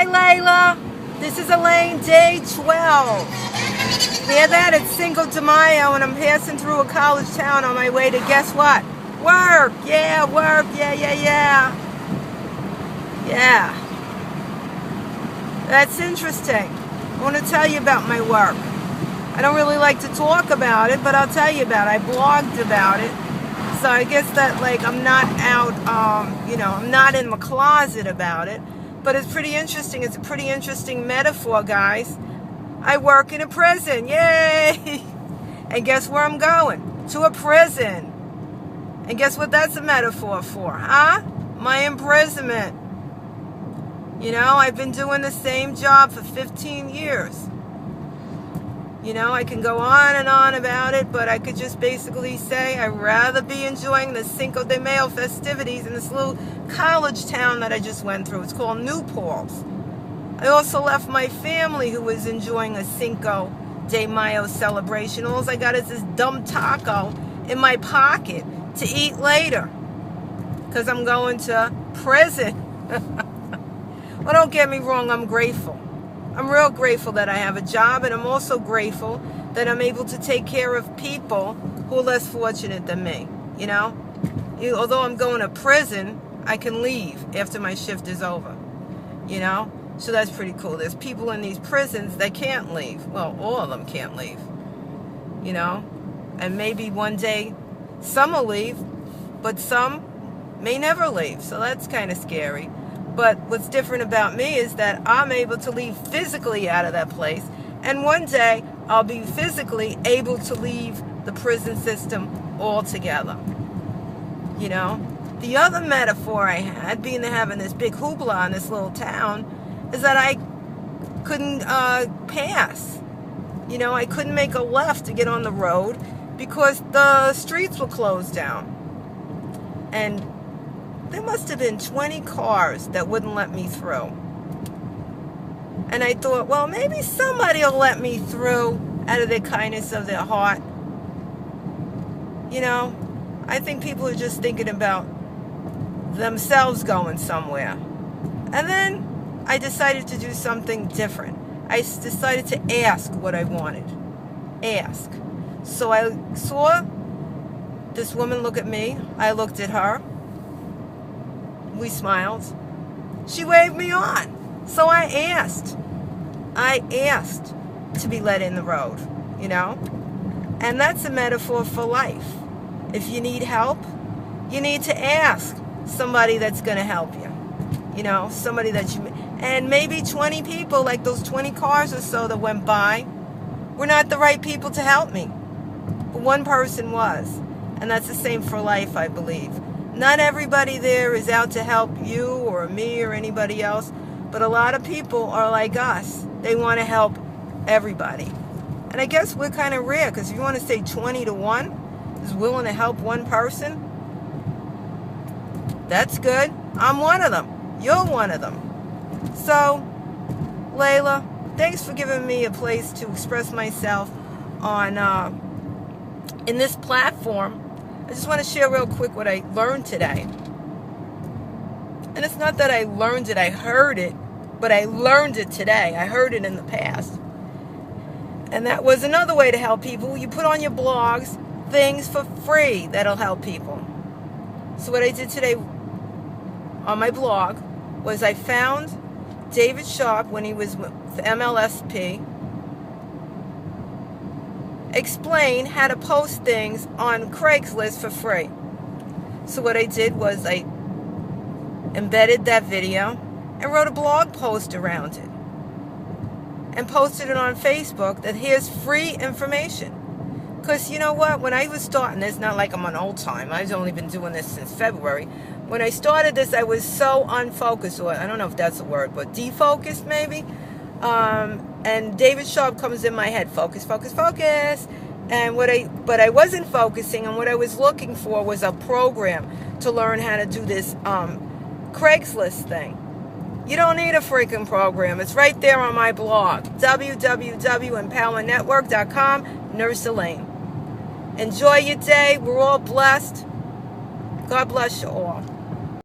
Layla. This is Elaine, day 12. Hear that? It's Cinco de Mayo, and I'm passing through a college town on my way to, guess what? Work. Yeah, work. Yeah. That's interesting. I want to tell you about my work. I don't really like to talk about it, but I'll tell you about it. I blogged about it. So I guess that, like, I'm not out, I'm not in the closet about it. But it's pretty interesting. It's a pretty interesting metaphor, guys. I work in a prison. Yay! And guess where I'm going? To a prison. And guess what that's a metaphor for, huh? My imprisonment. You know, I've been doing the same job for 15 years. You know, I can go on and on about it, but I could just basically say I'd rather be enjoying the Cinco de Mayo festivities in this little college town that I just went through. It's called New Paltz. I also left my family who was enjoying a Cinco de Mayo celebration. All I got is this dumb taco in my pocket to eat later because I'm going to prison. Well, don't get me wrong, I'm grateful. I'm real grateful that I have a job, and I'm also grateful that I'm able to take care of people who are less fortunate than me, you know? Although I'm going to prison, I can leave after my shift is over, you know? So that's pretty cool. There's people in these prisons that can't leave. Well, all of them can't leave, you know? And maybe one day some will leave, but some may never leave. So that's kind of scary. But what's different about me is that I'm able to leave physically out of that place. And one day, I'll be physically able to leave the prison system altogether. You know? The other metaphor I had, being to having this big hoopla in this little town, is that I couldn't pass. You know, I couldn't make a left to get on the road because the streets were closed down. And there must have been 20 cars that wouldn't let me through. And I thought, well, maybe somebody will let me through out of the kindness of their heart. You know, I think people are just thinking about themselves going somewhere. And then I decided to do something different. I decided to ask what I wanted. Ask. So I saw this woman look at me. I looked at her. We smiled. She waved me on. So I asked to be let in the road, you know? And that's a metaphor for life. If you need help, you need to ask somebody that's going to help you. You know, somebody that you... And maybe 20 people, like those 20 cars or so that went by, were not the right people to help me. But one person was. And that's the same for life, I believe. Not everybody there is out to help you or me or anybody else, but a lot of people are like us. They want to help everybody. And I guess we're kind of rare, because if you want to say 20 to 1 is willing to help one person, that's good. I'm one of them. You're one of them. So, Layla, thanks for giving me a place to express myself on in this platform. I just want to share real quick what I learned today. And it's not that I learned it, I heard it, but I learned it today. I heard it in the past. And that was another way to help people. You put on your blogs things for free that'll help people. So what I did today on my blog was I found David Sharp when he was with MLSP, explain how to post things on Craigslist for free. So what I did was I embedded that video and wrote a blog post around it and posted it on Facebook that here's free information. Because you know what, when I was starting this, not like I'm on old time, I've only been doing this since February. When I started this, I was so unfocused, or I don't know if that's a word, but defocused maybe. And David Sharp comes in my head, focus. And but I wasn't focusing, and what I was looking for was a program to learn how to do this Craigslist thing. You don't need a freaking program. It's right there on my blog, www.empowermentnetwork.com, Nurse Elaine. Enjoy your day. We're all blessed. God bless you all.